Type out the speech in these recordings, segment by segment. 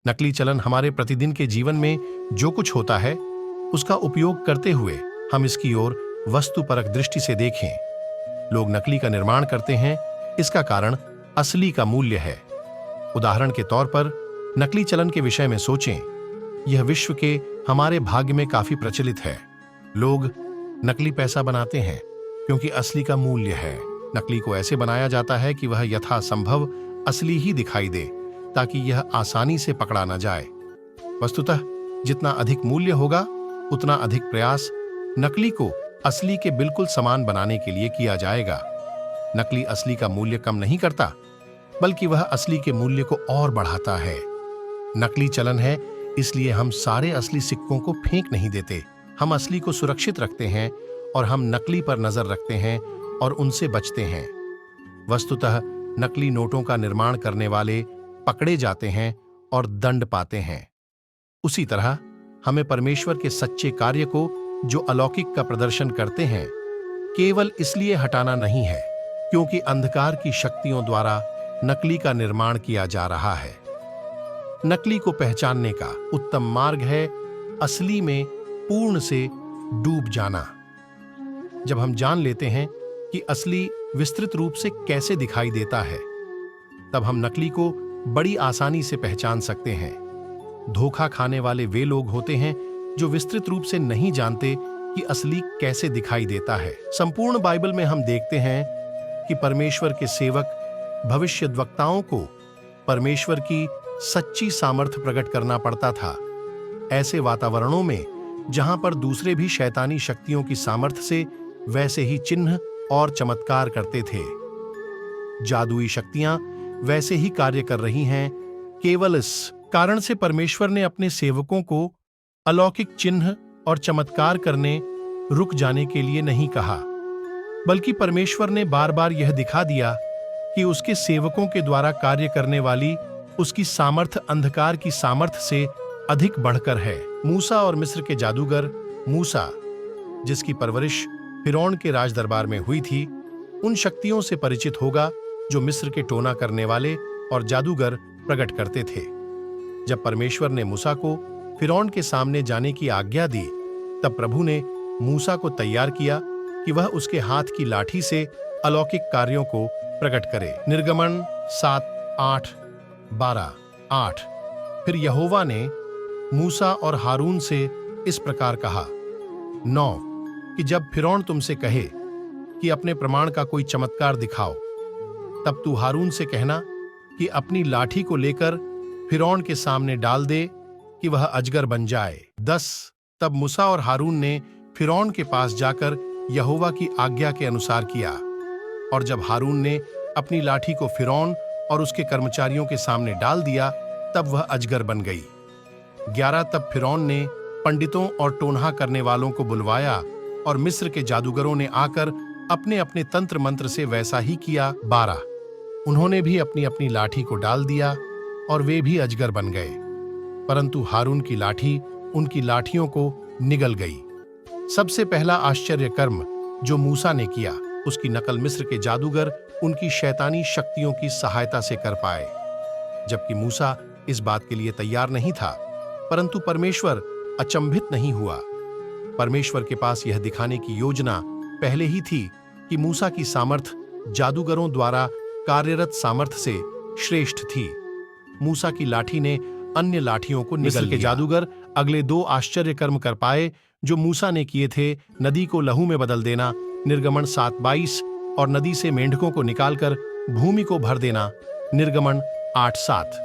नकली चलन हमारे प्रतिदिन के जीवन में जो कुछ होता है उसका उपयोग करते हुए हम इसकी ओर वस्तुपरक दृष्टि से देखें। लोग नकली का निर्माण करते हैं, इसका कारण असली का मूल्य है। उदाहरण के तौर पर नकली चलन के विषय में सोचें। यह विश्व के हमारे भाग्य में काफी प्रचलित है। लोग नकली पैसा बनाते हैं क्योंकि असली का मूल्य है। नकली को ऐसे बनाया जाता है कि वह यथासंभव असली ही दिखाई दे, ताकि यह आसानी से पकड़ा न जाए। वस्तुतः जितना अधिक मूल्य होगा उतना अधिक प्रयास नकली को असली के बिल्कुल समान बनाने के लिए किया जाएगा। नकली असली का मूल्य कम नहीं करता, बल्कि वह असली के मूल्य को और बढ़ाता है। नकली चलन है, इसलिए हम सारे असली सिक्कों को फेंक नहीं देते। हम असली को सुरक्षित रखते हैं और हम नकली पर नजर रखते हैं और उनसे बचते हैं। वस्तुतः नकली नोटों का निर्माण करने वाले पकड़े जाते हैं और दंड पाते हैं। उसी तरह हमें परमेश्वर के सच्चे कार्य को, जो अलौकिक का प्रदर्शन करते हैं, केवल इसलिए हटाना नहीं है क्योंकि अंधकार की शक्तियों द्वारा नकली का निर्माण किया जा रहा है। नकली को पहचानने का उत्तम मार्ग है असली में पूर्ण से डूब जाना। जब हम जान लेते हैं कि असली विस्तृत रूप से कैसे दिखाई देता है, तब हम नकली को बड़ी आसानी से पहचान सकते हैं। धोखा खाने वाले वे लोग होते हैं जो विस्तृत रूप से नहीं जानते कि असली कैसे दिखाई देता है। संपूर्ण बाइबल में हम देखते हैं कि परमेश्वर के सेवक भविष्यद्वक्ताओं को परमेश्वर की सच्ची सामर्थ्य प्रकट करना पड़ता था। ऐसे वातावरणों में जहां पर दूसरे भी शैतानी शक्तियों की सामर्थ्य से वैसे ही चिन्ह और चमत्कार करते थे। जादुई शक्तियां वैसे ही कार्य कर रही हैं। केवल इस कारण से परमेश्वर ने अपने सेवकों को अलौकिक चिन्ह और चमत्कार करने रुक जाने के लिए नहीं कहा, बल्कि परमेश्वर ने बार बार यह दिखा दिया कि उसके सेवकों के द्वारा कार्य करने वाली उसकी सामर्थ्य अंधकार की सामर्थ्य से अधिक बढ़कर है। मूसा और मिस्र के जादूगर मूसा, जिसकी परवरिश फिरौन के राज दरबार में हुई थी, उन शक्तियों से परिचित होगा जो मिस्र के टोना करने वाले और जादूगर प्रकट करते थे। जब परमेश्वर ने मूसा को फिरौन के सामने जाने की आज्ञा दी, तब प्रभु ने मूसा को तैयार किया कि वह उसके हाथ की लाठी से अलौकिक कार्यों को प्रकट करे। निर्गमन 7:8-12-8। फिर यहोवा ने मूसा और हारून से इस प्रकार कहा। 9 कि जब फिरौन तुमसे कहे कि अपने प्रमाण का कोई चमत्कार दिखाओ, तब तू हारून से कहना कि अपनी लाठी को लेकर फिरौन के सामने डाल दे कि वह अजगर बन जाए। 10 तब मूसा और हारून ने फिरौन के पास जाकर यहोवा की आज्ञा के अनुसार किया, और जब हारून ने अपनी लाठी को फिरौन और उसके कर्मचारियों के सामने डाल दिया, तब वह अजगर बन गई। 11 तब फिरौन ने पंडितों और टोनहा करने वालों को बुलवाया, और मिस्र के जादूगरों ने आकर अपने अपने तंत्र मंत्र से वैसा ही किया। 12 उन्होंने भी अपनी अपनी लाठी को डाल दिया और वे भी अजगर बन गए, परंतु हारून की लाठी उनकी लाठियों को निगल गई। सबसे पहला आश्चर्य कर्म जो मूसा ने किया, उसकी नकल मिस्र के जादूगर उनकी शैतानी शक्तियों की सहायता से कर पाए। जबकि मूसा इस बात के लिए तैयार नहीं था, परंतु परमेश्वर अचंभित नहीं हुआ। परमेश्वर के पास यह दिखाने की योजना पहले ही थी कि मूसा की सामर्थ्य जादूगरों द्वारा कार्यरत सामर्थ्य से श्रेष्ठ थी। मूसा की लाठी ने अन्य लाठियों को निगल के जादूगर अगले 2 आश्चर्य कर्म कर पाए जो मूसा ने किए थे। नदी को लहू में बदल देना, निर्गमन 7:22, और नदी से मेंढकों को निकालकर भूमि को भर देना, निर्गमन 8:7।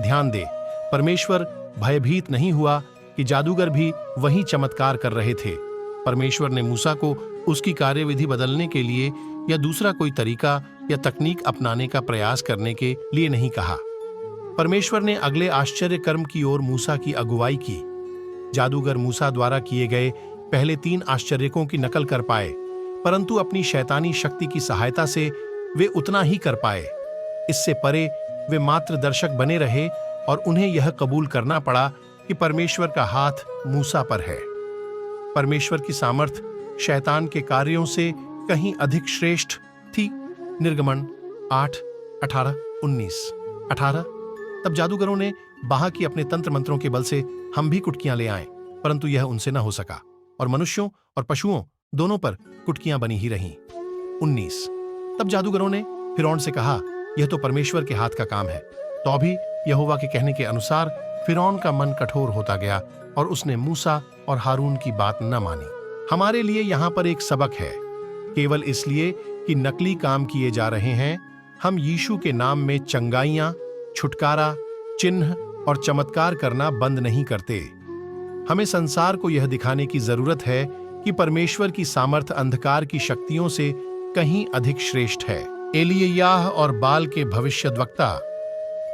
ध्यान दे, परमेश्वर भयभीत नहीं हुआ कि जादूगर भी वही चमत्कार कर रहे थे। परमेश्वर ने मूसा को उसकी कार्यविधि बदलने के लिए या दूसरा कोई तरीका या तकनीक अपनाने का प्रयास करने के लिए नहीं कहा। परमेश्वर ने अगले आश्चर्य कर्म की ओर मूसा की अगुवाई की। जादूगर मूसा द्वारा किए गए पहले 3 आश्चर्यों की नकल कर पाए, परंतु अपनी शैतानी शक्ति की सहायता से वे उतना ही कर पाए। इससे परे वे मात्र दर्शक बने रहे और उन्हें यह कबूल करना पड़ा कि परमेश्वर का हाथ मूसा पर है। परमेश्वर की सामर्थ्य शैतान के कार्यों से कहीं अधिक श्रेष्ठ थी। निर्गमन 8:18-19। 18 तब जादूगरों ने कहा कि अपने तंत्र मंत्रों के बल से हम भी कुटकियां ले आएं, परंतु यह उनसे न हो सका और मनुष्यों और पशुओं दोनों पर कुटकियां बनी ही रहीं। 19 तब जादूगरों ने फिरौन से कहा, यह तो परमेश्वर के हाथ का काम है। तो भी यहोवा के कहने के अनुसार फिरौन का मन कठोर होता गया और उसने मूसा और हारून की बात न मानी। हमारे लिए यहाँ पर एक सबक है। केवल इसलिए कि नकली काम किए जा रहे हैं, हम यीशु के नाम में चंगाइयां, छुटकारा, चिन्ह और चमत्कार करना बंद नहीं करते। हमें संसार को यह दिखाने की जरूरत है कि परमेश्वर की सामर्थ अंधकार की शक्तियों से कहीं अधिक श्रेष्ठ है। एलिय्याह और बाल के भविष्यद्वक्ता।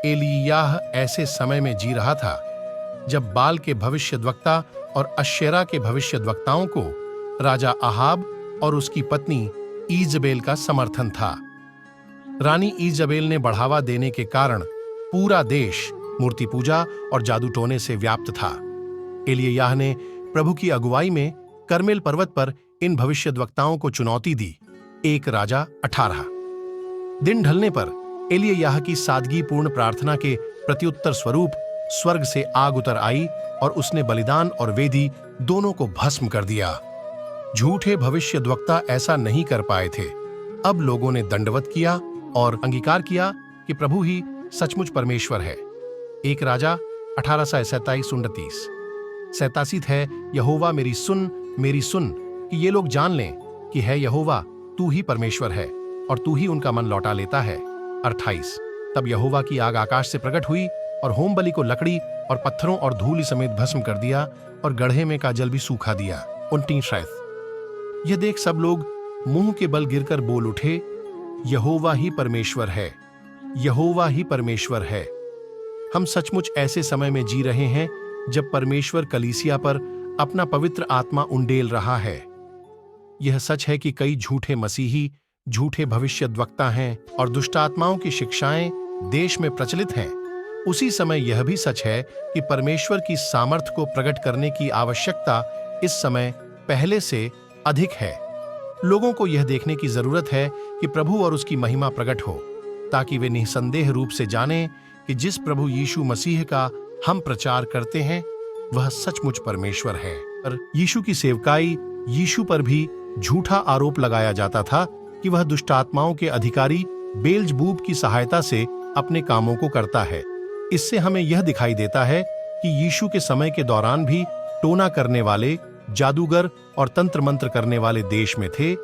एलिय्याह ऐसे समय में जी रहा था जब बाल के भविष्यद्वक्ता और अश्शेरा के भविष्यद्वक्ताओं को राजा अहाब और उसकी पत्नी ईजबेल का समर्थन था। रानी ईजबेल ने बढ़ावा देने के कारण पूरा देश मूर्ति पूजा और जादू टोने से व्याप्त था। एलिय्याह ने प्रभु की अगुवाई में कर्मेल पर्वत पर इन भविष्यद्वक्ताओं को चुनौती दी। 1 राजा 18। दिन ढलने पर एलिय्याह की सादगीपूर्ण प्रार्थना के प्रत्युत्तर स्वरूप स्वर्ग से आग उतर आई और उसने बलिदान और वेदी दोनों को भस्म कर दिया। झूठे भविष्यद्वक्ता ऐसा नहीं कर पाए थे। अब लोगों ने दंडवत किया और अंगीकार किया कि प्रभु ही सचमुच परमेश्वर है। 1 राजा 18:27-29। सैतासीत है, यहोवा मेरी सुन कि ये लोग जान लें कि है यहोवा तू ही परमेश्वर है और तू ही उनका मन लौटा लेता है। 28 तब यहोवा की आग आकाश से प्रकट हुई और होम बलि को लकड़ी और पत्थरों और धूलि समेत भस्म कर दिया और गड्ढे में का जल भी सूखा दिया। 29 यह देख सब लोग मुंह के बल गिरकर बोल उठे, यहोवा ही परमेश्वर है, यहोवा ही परमेश्वर है। हम सचमुच ऐसे समय में जी रहे हैं जब परमेश्वर कलीसिया पर अपना पवित्र आत्मा उंडेल रहा है। यह सच है कि कई झूठे मसीही, झूठे भविष्यद्वक्ता हैं और दुष्टात्माओं की शिक्षाएं देश में प्रचलित हैं। उसी समय यह भी सच है कि परमेश्वर की सामर्थ्य को प्रकट करने की आवश्यकता इस समय पहले से अधिक है। लोगों को यह देखने की जरूरत है कि प्रभु और उसकी महिमा प्रकट हो, ताकि वे निसंदेह रूप से जानें कि जिस प्रभु यीशु मसीह का हम प्रचार करते हैं वह सचमुच परमेश्वर है। पर यीशु की सेवकाई यीशु पर भी झूठा आरोप लगाया जाता था कि वह दुष्टात्माओं के अधिकारी बेल्जबूब की सहायता से अपने कामों को करता है। इससे हमें यह दिखाई देता है कि यीशु के समय के दौरान भी टोना करने वाले, जादूगर और तंत्र मंत्र करने वाले देश में थे